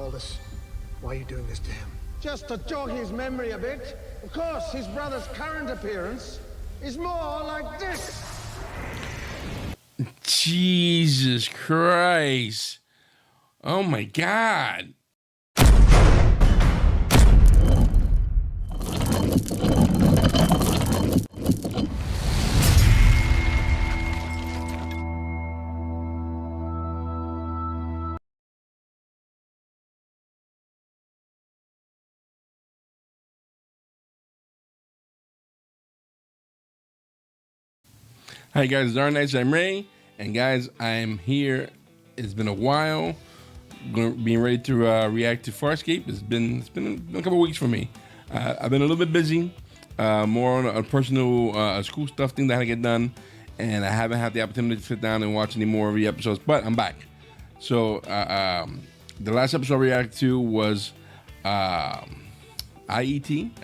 this. Why are you doing this to him? Just to jog his memory a bit. Of course, his brother's current appearance is more like this. Jesus Christ. Oh my God. Hi guys, it's Dark Knights. I'm Ray, and guys, I'm here. It's been a while, being ready to react to Farscape. It's been a couple weeks for me. I've been a little bit busy, more on a personal school stuff thing that I had to get done, and I haven't had the opportunity to sit down and watch any more of the episodes. But I'm back. So the last episode I reacted to was IET,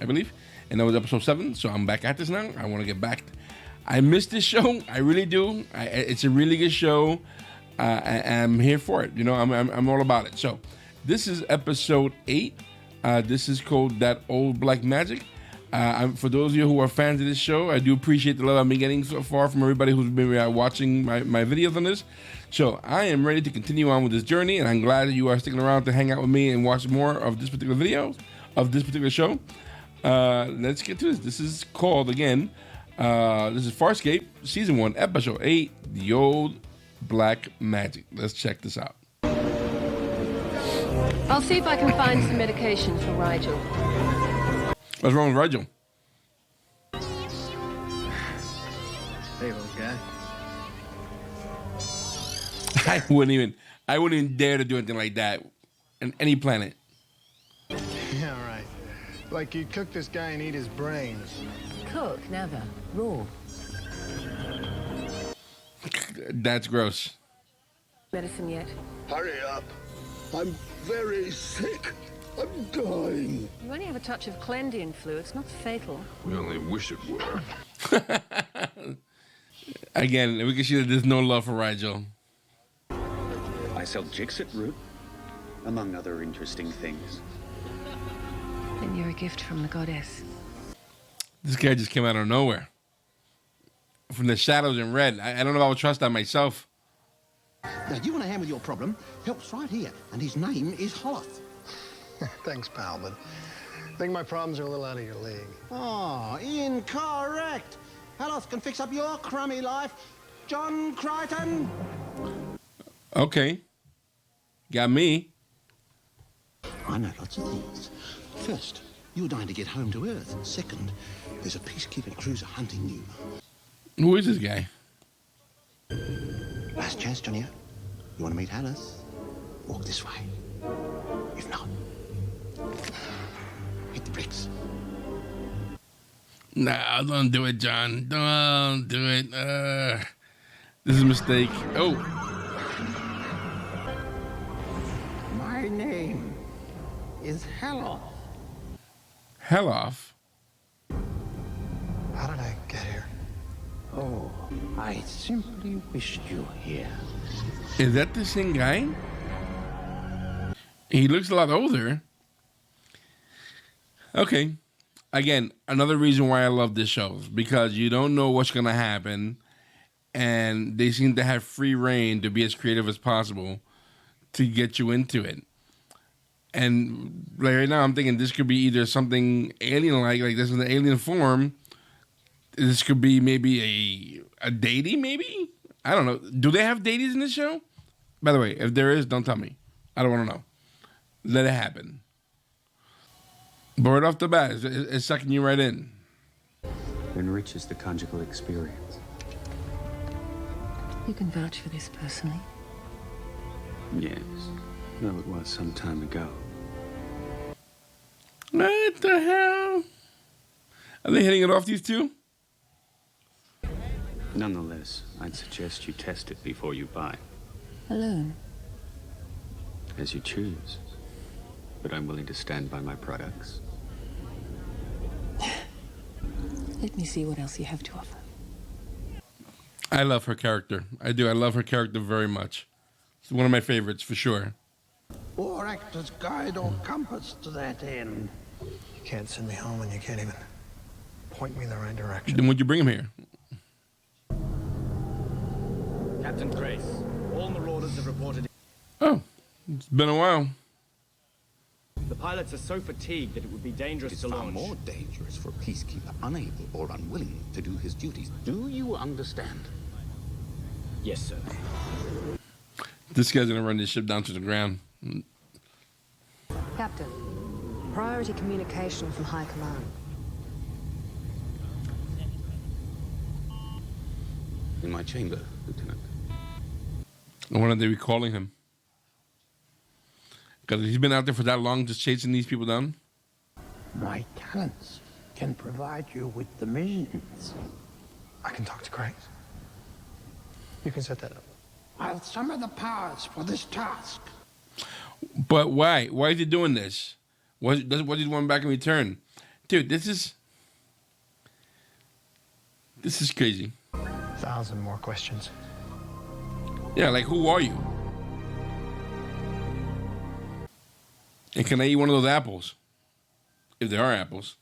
I believe, and that was episode 7. So I'm back at this now. I want to get back. I miss this show. I really do. It's a really good show. I'm here for it. You know, I'm all about it. So this is episode 8. This is called That Old Black Magic. For those of you who are fans of this show, I do appreciate the love I've been getting so far from everybody who's been watching my videos on this. So I am ready to continue on with this journey, and I'm glad that you are sticking around to hang out with me and watch more of this particular video, of this particular show. Let's get to this. This is called, again, this is Farscape, Season 1, Episode 8, The Old Black Magic. Let's check this out. I'll see if I can find some medication for Rigel. What's wrong with Rigel? Hey, old guy. I wouldn't even dare to do anything like that on any planet. Yeah, right. Like you'd cook this guy and eat his brains. Cook, never. Raw. That's gross. Medicine yet? Hurry up. I'm very sick. I'm dying. You only have a touch of Clendian flu. It's not fatal. We only wish it were. Again, we can see that there's no love for Rigel. I sell Jixit root, among other interesting things. Then you're a gift from the goddess. This guy just came out of nowhere. From the shadows in red. I don't know if I would trust that myself. Now, you want a hand with your problem? Help's right here, and his name is Holoth. Thanks, pal, but I think my problems are a little out of your league. Oh, incorrect. Holoth can fix up your crummy life. John Crichton. Okay. Got me. I know lots of things. First, you're dying to get home to Earth. Second, there's a peacekeeping cruiser hunting you. Who is this guy? Last chance, Johnny. You want to meet Holoth? Walk this way. If not, hit the bricks. Nah, don't do it, John. Don't do it. This is a mistake. Oh. My name is Holoth. Holoth? How did I get here? Oh, I simply wished you here. Is that the same guy? He looks a lot older. Okay. Again, another reason why I love this show is because you don't know what's going to happen, and they seem to have free reign to be as creative as possible to get you into it. And like right now, I'm thinking this could be either something alien-like this is an alien form. This could be maybe a deity, maybe? I don't know. Do they have deities in this show? By the way, if there is, don't tell me. I don't want to know. Let it happen. But right off the bat, it's sucking you right in. Enriches the conjugal experience. You can vouch for this personally. Yes, though it was some time ago. What the hell? Are they hitting it off, these two? Nonetheless, I'd suggest you test it before you buy. Alone. As you choose. But I'm willing to stand by my products. Let me see what else you have to offer. I love her character. I do. I love her character very much. It's one of my favorites, for sure. or act as guide or compass to that end. You can't send me home and you can't even point me in the right direction. Then what'd you bring him here? Captain Grace, all marauders have reported. Oh, it's been a while. The pilots are so fatigued that it would be dangerous It's to far launch. more dangerous for a peacekeeper unable or unwilling to do his duties. Do you understand? Yes, sir. This guy's gonna run this ship down to the ground. Captain, priority communication from High Command. In my chamber, Lieutenant. And when are they recalling him? Because he's been out there for that long just chasing these people down. My talents can provide you with the missions. I can talk to Grace. You can set that up. I'll summon the powers for this task. But why? Why is he doing this? What does he want back in return? Dude, this is crazy. 1,000 more questions. Yeah, like who are you? And can I eat one of those apples? If there are apples.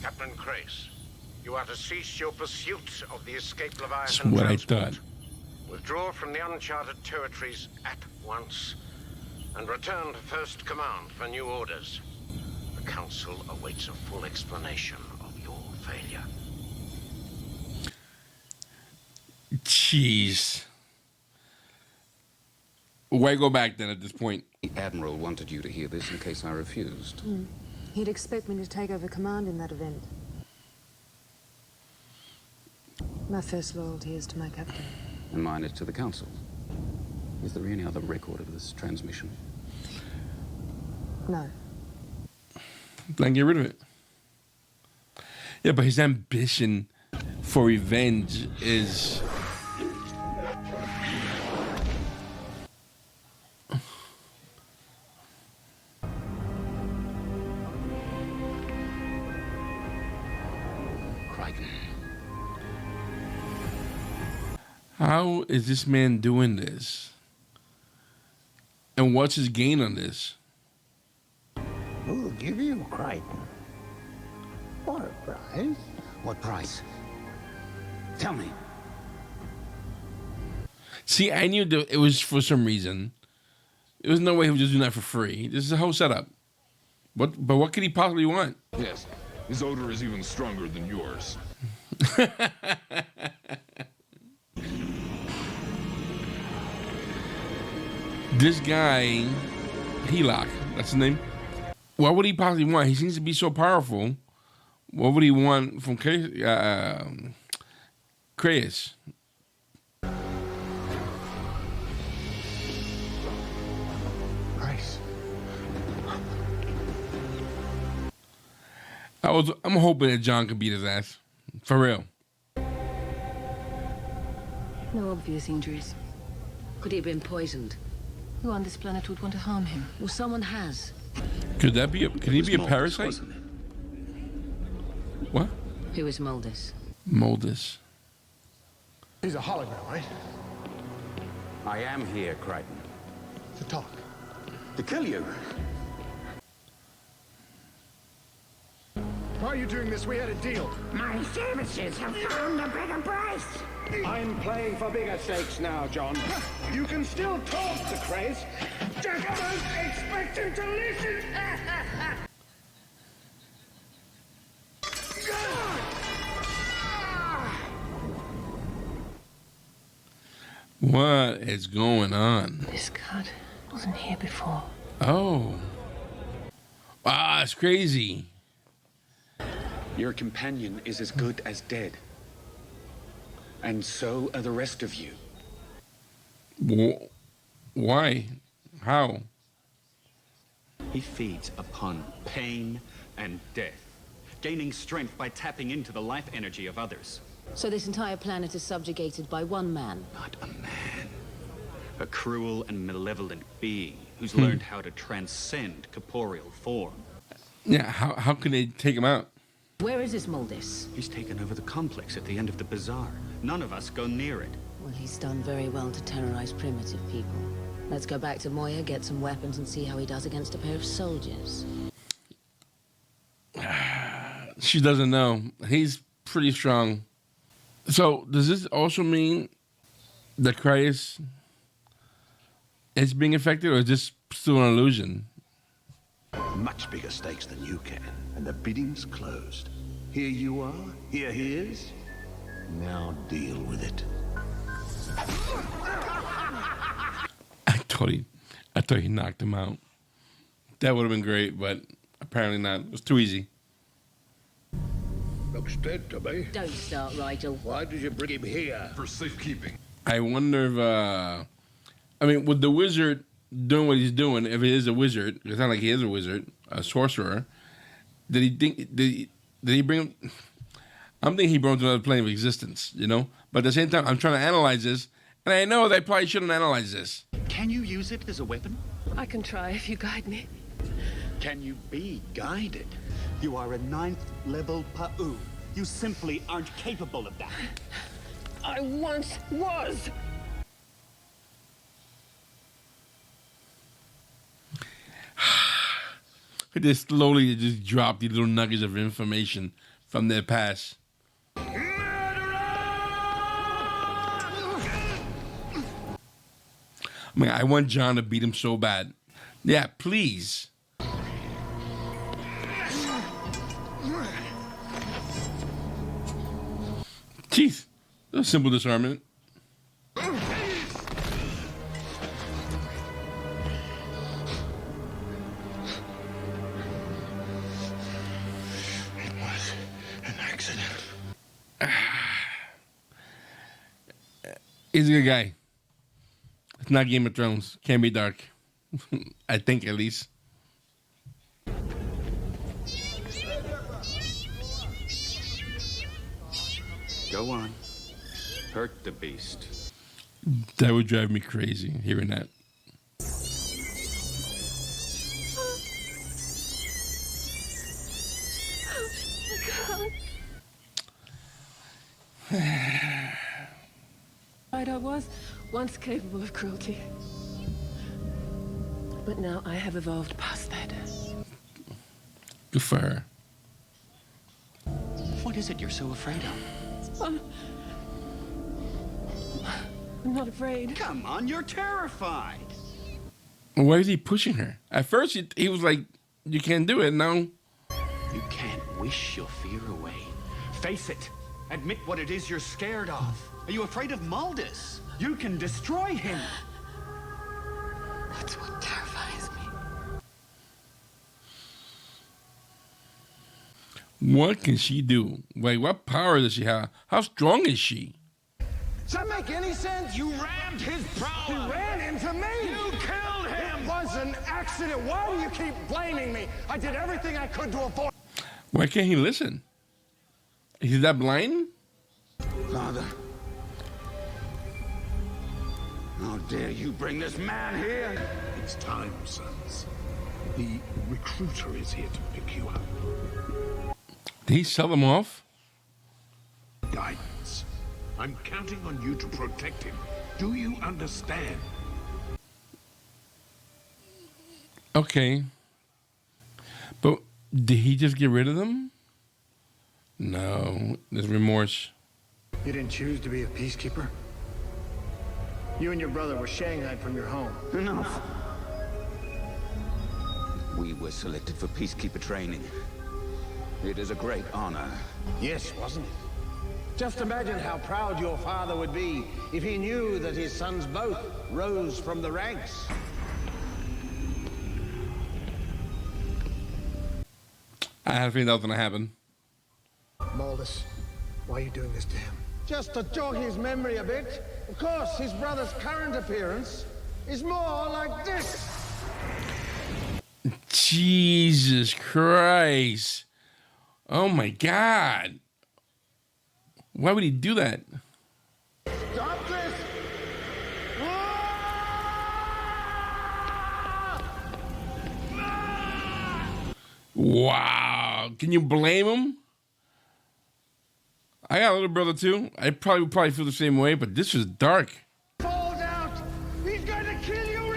Captain Grace, you are to cease your pursuit of the escaped That's Leviathan what I transport. thought. Withdraw from the uncharted territories at once, and return to First Command for new orders. The Council awaits a full explanation of your failure. Jeez. Why go back then at this point? The Admiral wanted you to hear this in case I refused. He'd expect me to take over command in that event. My first loyalty is to my captain. And mine is to the Council. Is there any other record of this transmission? No. Then get rid of it. Yeah, but his ambition for revenge is... Crichton. How is this man doing this? And what's his gain on this? Who'll give you Crichton? What a prize. What price? Tell me. See, I knew that it was for some reason. There was no way he was just doing that for free. This is a whole setup. But what could he possibly want? Yes, his odor is even stronger than yours. This guy, Helock, that's his name. What would he possibly want? He seems to be so powerful. What would he want from Kratos? Grace. I'm hoping that John can beat his ass. For real. No obvious injuries. Could he have been poisoned? Who on this planet would want to harm him? Well, someone has. Could he be a parasite? Wasn't it? What? Who is Moldis? Moldis. He's a hologram, right? I am here, Crichton. To talk. To kill you. Why are you doing this? We had a deal. My services have found a bigger price. I'm playing for bigger stakes now, John. You can still talk to Grace. Just don't expect him to listen. What is going on? This card wasn't here before. Oh. Ah, it's crazy. Your companion is as good as dead. And so are the rest of you. Why? How? He feeds upon pain and death, gaining strength by tapping into the life energy of others. So this entire planet is subjugated by one man. Not a man. A cruel and malevolent being who's learned how to transcend corporeal form. Yeah, how can they take him out? Where is this Moldis? He's taken over the complex at the end of the bazaar. None of us go near it. Well, he's done very well to terrorize primitive people. Let's go back to Moya, get some weapons, and see how he does against a pair of soldiers. She doesn't know. He's pretty strong. So, does this also mean that Christ is being affected, or is this still an illusion? Much bigger stakes than you can, and the bidding's closed. Here you are, here he is. Now deal with it. I thought he knocked him out. That would have been great, but apparently not. It was too easy. Looks dead to me. Don't start, Rigel. Why did you bring him here? For safekeeping. I wonder if, I mean, with the wizard doing what he's doing, if he is a wizard, it's not like he is a wizard, a sorcerer, did he bring him? I'm thinking he brought him to another plane of existence, you know? But at the same time, I'm trying to analyze this, and I know they probably shouldn't analyze this. Can you use it as a weapon? I can try if you guide me. Can you be guided? You are a 9th level Pa'u. You simply aren't capable of that. I once was. They slowly just drop these little nuggets of information from their past. I mean, I want John to beat him so bad. Yeah, please. Jeez, that was simple disarmament. It was an accident. He's a good guy. It's not Game of Thrones. Can't be dark. I think, at least. Go on. Hurt the beast. That would drive me crazy, hearing that. Right, I was once capable of cruelty. But now I have evolved past that. Good for her. What is it you're so afraid of? I'm not afraid. Come on, you're terrified. Why is he pushing her? At first, he was like, you can't do it. Now, You can't wish your fear away. Face it. Admit what it is you're scared of. Are you afraid of Maldus? You can destroy him. That's what terrifies me. what can she do? Wait, what power does she have? How strong is she? Does that make any sense? You rammed his He prowler. ran into me! You killed him! It was an accident. Why do you keep blaming me? I did everything I could to avoid... Why can't he listen? Is he that blind? Father. How dare you bring this man here? It's time, sons. The recruiter is here to pick you up. Did he sell them off? Guidance. I'm counting on you to protect him. Do you understand? Okay. But did he just get rid of them? No, there's remorse. You didn't choose to be a peacekeeper? You and your brother were shanghaied from your home. Enough. We were selected for peacekeeper training. It is a great honor. Yes, wasn't it? Just imagine how proud your father would be if he knew that his sons both rose from the ranks. I had a feeling that was going to happen. Maldus, why are you doing this to him? Just to jog his memory a bit. Of course, his brother's current appearance is more like this. Jesus Christ. Oh my God. Why would he do that? Stop this! Wow. Can you blame him? I got a little brother too. I probably feel the same way, but this is dark. Falls out! He's going to kill you,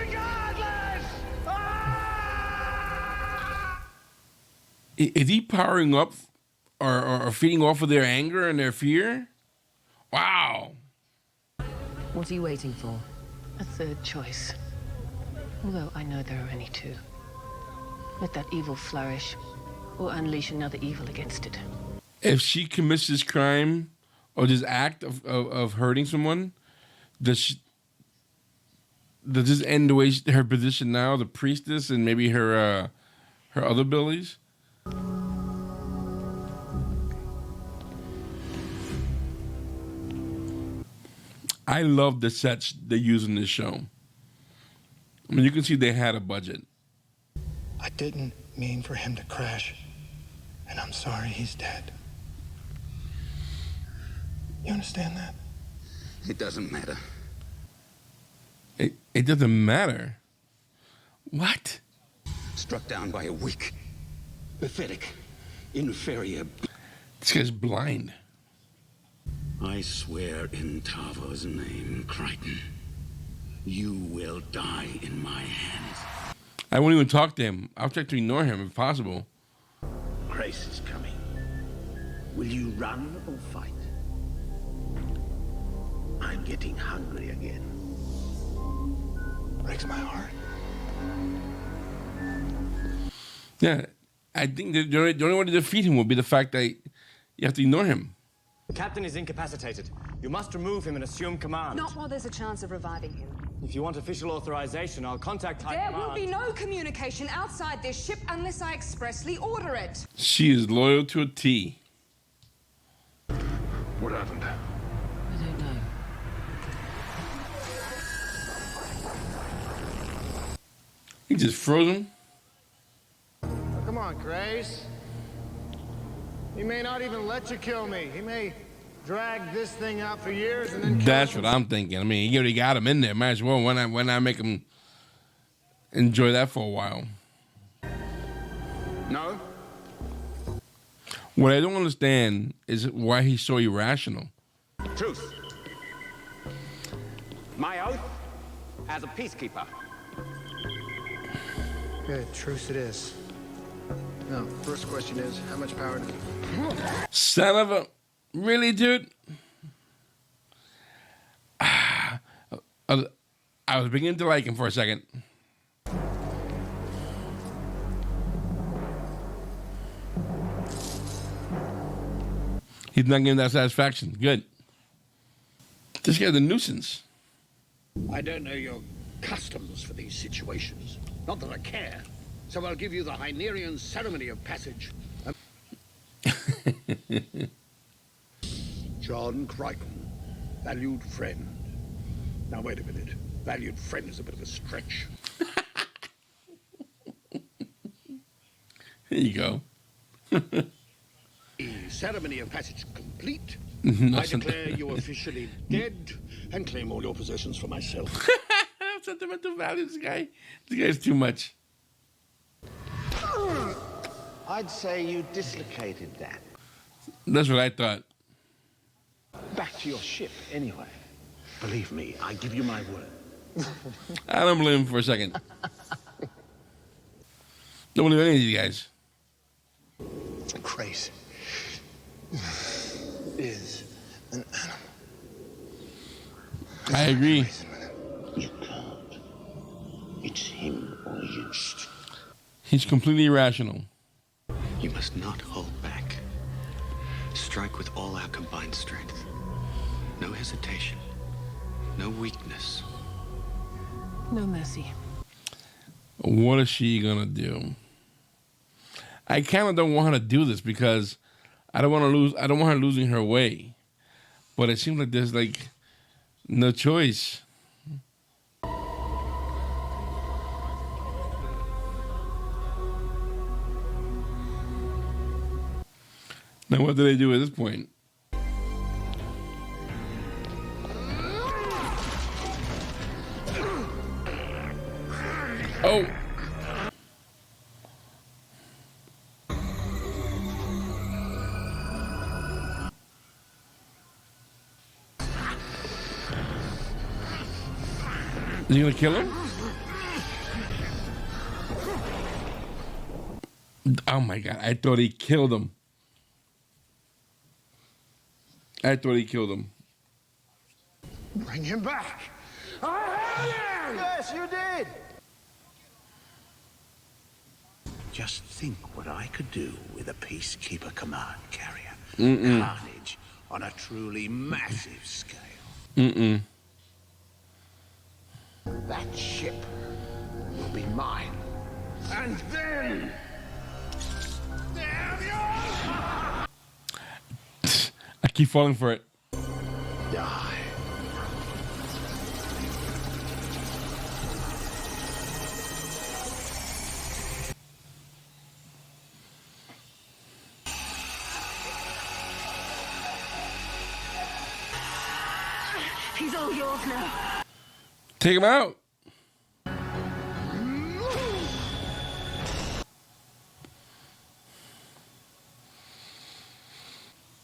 Is he powering up or feeding off of their anger and their fear? Wow. What are you waiting for? A third choice. Although I know there are only two. Let that evil flourish, or unleash another evil against it. If she commits this crime or this act of hurting someone, does this end the way her position now, the priestess, and maybe her other abilities? I love the sets they use in this show. I mean, you can see they had a budget. I didn't mean for him to crash, and I'm sorry he's dead. You understand that? It doesn't matter. It doesn't matter. What? Struck down by a weak, pathetic, inferior... This guy's blind. I swear in Tavo's name, Crichton, you will die in my hands. I won't even talk to him. I'll try to ignore him if possible. Grace is coming. Will you run or fight? I'm getting hungry again. Breaks my heart. Yeah, I think the only way to defeat him will be the fact that you have to ignore him. The captain is incapacitated. You must remove him and assume command. Not while there's a chance of reviving him. If you want official authorization, I'll contact High There Command. will be no communication outside this ship unless I expressly order it. She is loyal to a T. What happened? I don't know. He just froze him. Come on, Grace. He may not even let you kill me. He may drag this thing out for years and then kill That's what I'm thinking. I mean, you already got him in there. Might as well. Why not make him enjoy that for a while? No? What I don't understand is why he's so irrational. Truth. My oath as a peacekeeper. Good, truce it is. Now, first question is, how much power does he... Son of a... Really, dude? I was beginning to like him for a second. He's not getting that satisfaction. Good. This guy's a nuisance. I don't know your customs for these situations. Not that I care. So I'll give you the Hynerian ceremony of passage. John Crichton, valued friend. Now wait a minute. Valued friend is a bit of a stretch. Here you go. The ceremony of passage complete. I declare you officially dead and claim all your possessions for myself. Sentimental value, this guy. This guy's too much. I'd say you dislocated that. That's what I thought. Back to your ship, anyway. Believe me, I give you my word. I don't believe him for a second. Don't believe any of these guys. Grace is an animal. I agree. You can't. It's him or you. He's completely irrational. You must not hold back. Strike with all our combined strength. No hesitation. No weakness. No mercy. What is she gonna do? I kind of don't want her to do this because I don't want to lose. I don't want her losing her way. But it seems like there's like no choice. Now, what do they do at this point? Oh. Is he gonna kill him? Oh my God, I thought he killed him. Bring him back. I had him! Yes, you did. Just think what I could do with a Peacekeeper command carrier. Carnage on a truly massive scale. That ship will be mine. And then... I keep falling for it. Die. He's all yours now. Take him out.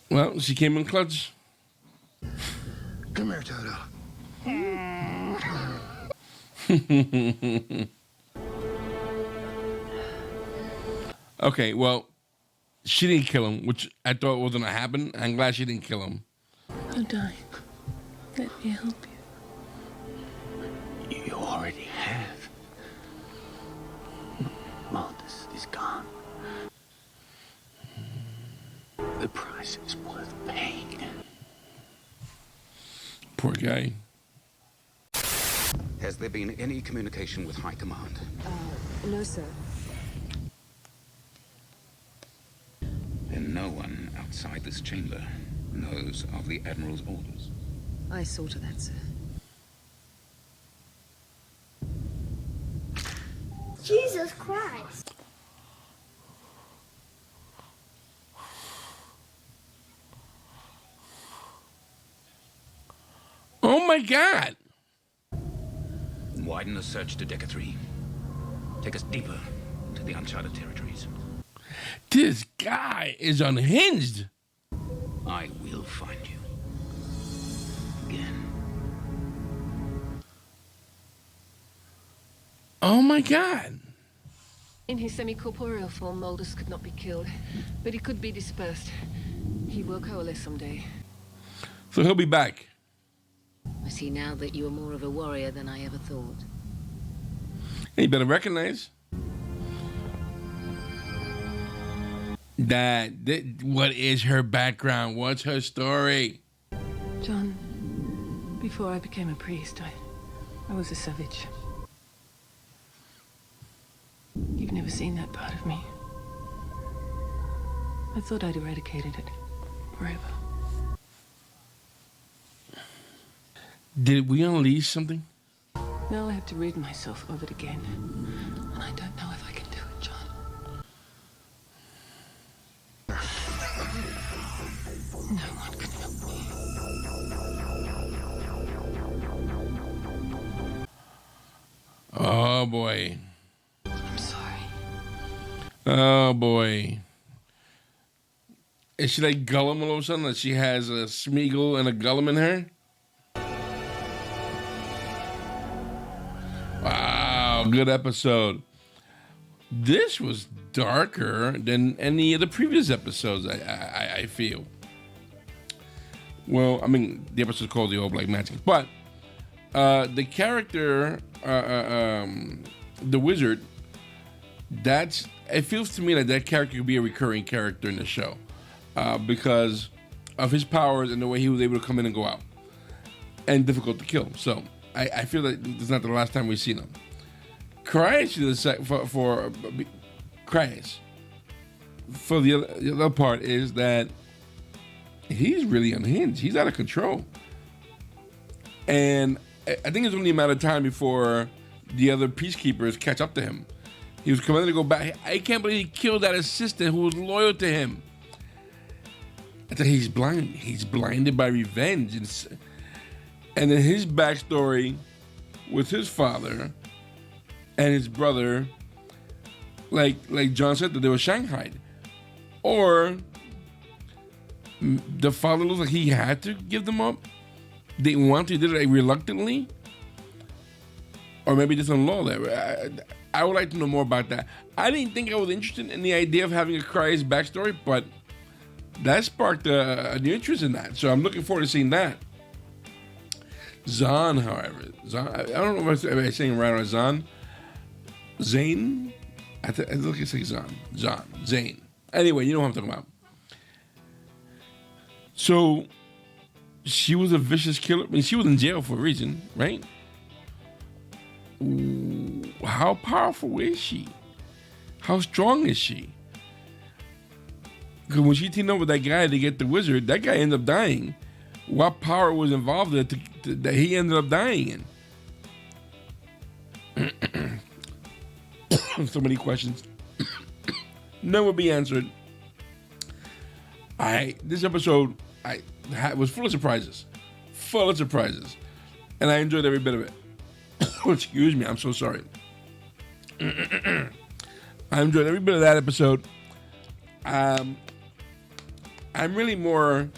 Well, she came in clutch. Come here, Toto. Okay, well, she didn't kill him, which I thought was going to happen. I'm glad she didn't kill him. I'm dying. Let me help you. You already have. Maldus is gone. The price is worth paying. Poor guy. Has there been any communication with High Command? No, sir. And no one outside this chamber knows of the Admiral's orders. I saw to that, sir. Jesus Christ. Oh my God. Widen the search to Decker 3. Take us deeper into the uncharted territories. This guy is unhinged. I will find you. Again. Oh my God. In his semi-corporeal form, Maldus could not be killed, but he could be dispersed. He will coalesce someday. So he'll be back. I see now that you are more of a warrior than I ever thought. You better recognize that. What is her background? What's her story? John, before I became a priest, I was a savage. You've never seen that part of me. I thought I'd eradicated it forever. Did we unleash something? Now I have to rid myself of it again. And I don't know if I can do it, John. No one can help me. Oh boy. I'm sorry. Oh boy. Is she like Gollum all of a sudden? That she has a Smeagol and a Gollum in her? Wow, good episode. This was darker than any of the previous episodes, I feel. Well, I mean, the episode's called The Old Black Magic. But the character, the wizard, it feels to me like that character could be a recurring character in the show. Because of his powers and the way he was able to come in and go out. And difficult to kill. So I feel like this is not the last time we've seen him. Christ for Christ. For the other part is that he's really unhinged. He's out of control. And I think it's only a matter of time before the other peacekeepers catch up to him. He was commanded to go back. I can't believe he killed that assistant who was loyal to him. I think he's blind. He's blinded by revenge. And then his backstory with his father and his brother, like John said, that they were shanghaied. Or the father looks like he had to give them up. They didn't want to, did it reluctantly. Or maybe just on law there. I would like to know more about that. I didn't think I was interested in the idea of having a Christ backstory, but that sparked a new interest in that. So I'm looking forward to seeing that. Zahn, however, I don't know if I'm saying it right or Zahn. Zane? I look at say Zahn. Zane. Anyway, you know what I'm talking about. So she was a vicious killer. I mean, she was in jail for a reason, right? How powerful is she? How strong is she? Because when she teamed up with that guy to get the wizard, that guy ended up dying. What power was involved that he ended up dying in? So many questions. None will be answered. This episode was full of surprises. And I enjoyed every bit of it. Excuse me, I'm so sorry. I enjoyed every bit of that episode. I'm really more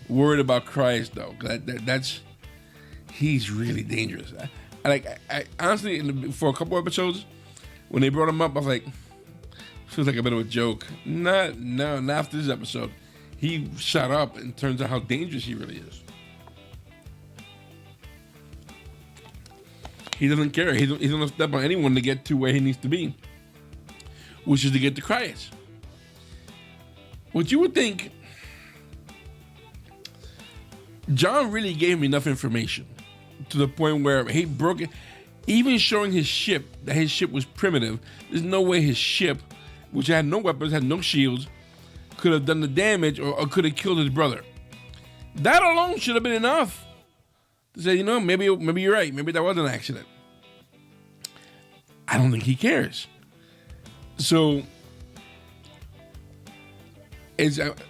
worried about Christ, though. He's really dangerous. I honestly, for a couple episodes, when they brought him up, I was like, feels like a bit of a joke. Not after this episode. He shot up and turns out how dangerous he really is. He doesn't care. He's going to step on anyone to get to where he needs to be, which is to get to Christ. What you would think, John really gave me enough information to the point where he broke it, even showing his ship, that his ship was primitive. There's no way his ship, which had no weapons, had no shields, could have done the damage or could have killed his brother. That alone should have been enough to say, maybe you're right. Maybe that was an accident. I don't think he cares. So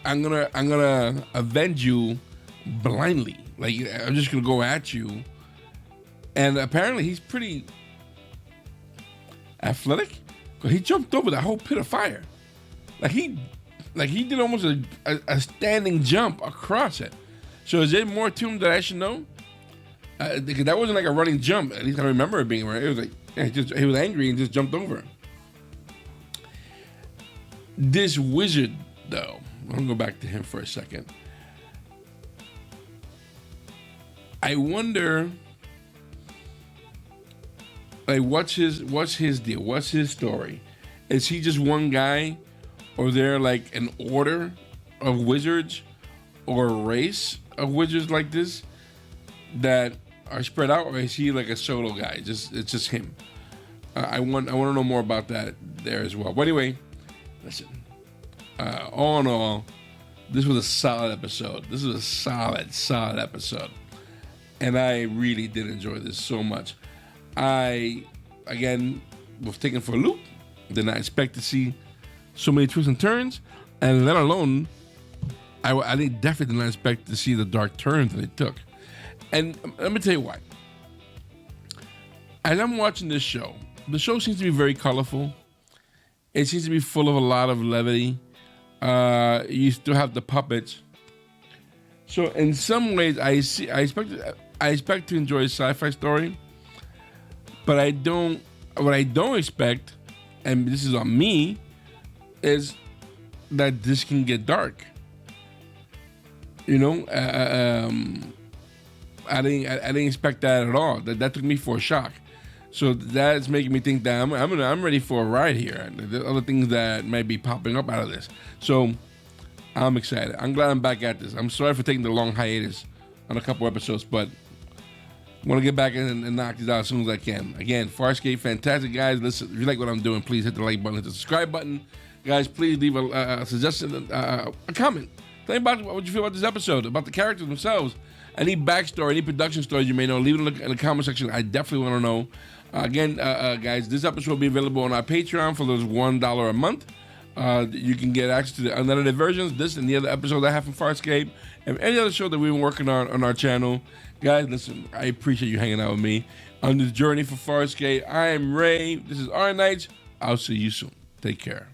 I'm gonna avenge you blindly. Like, I'm just gonna go at you. And apparently he's pretty athletic, because he jumped over that whole pit of fire. Like he did almost a standing jump across it. So is there more to him that I should know? Because that wasn't like a running jump. At least I remember it being right. It was like he was angry and just jumped over. This wizard, though, I'm gonna go back to him for a second. I wonder, like, what's his deal? What's his story? Is he just one guy, or there like an order of wizards, or a race of wizards like this that are spread out, or is he like a solo guy? It's just him. I want to know more about that there as well. But anyway, listen. All in all, this was a solid episode. This was a solid episode, and I really did enjoy this so much. I again was taken for a loop. Did not expect to see so many twists and turns, and let alone, I definitely did not expect to see the dark turns that it took. And let me tell you why. As I'm watching this show, the show seems to be very colorful. It seems to be full of a lot of levity. You still have the puppets. So in some ways, I expect to enjoy a sci-fi story, but what I don't expect, and this is on me, is that this can get dark. I didn't expect that at all. That took me for a shock. So that's making me think that I'm ready for a ride here. There's other things that might be popping up out of this. So I'm excited. I'm glad I'm back at this. I'm sorry for taking the long hiatus on a couple episodes, but I want to get back and knock these out as soon as I can. Again, Farscape, fantastic, guys. Listen, if you like what I'm doing, please hit the like button, hit the subscribe button. Guys, please leave a suggestion, a comment. Tell me about what you feel about this episode, about the characters themselves. Any backstory, any production stories you may know, leave it in the comment section. I definitely want to know. Again, guys, this episode will be available on our Patreon for those $1 a month. You can get access to the unedited versions, this and the other episodes I have from Farscape, and any other show that we've been working on our channel. Guys, listen, I appreciate you hanging out with me on this journey for Farscape. I am Ray. This is Our Nights. I'll see you soon. Take care.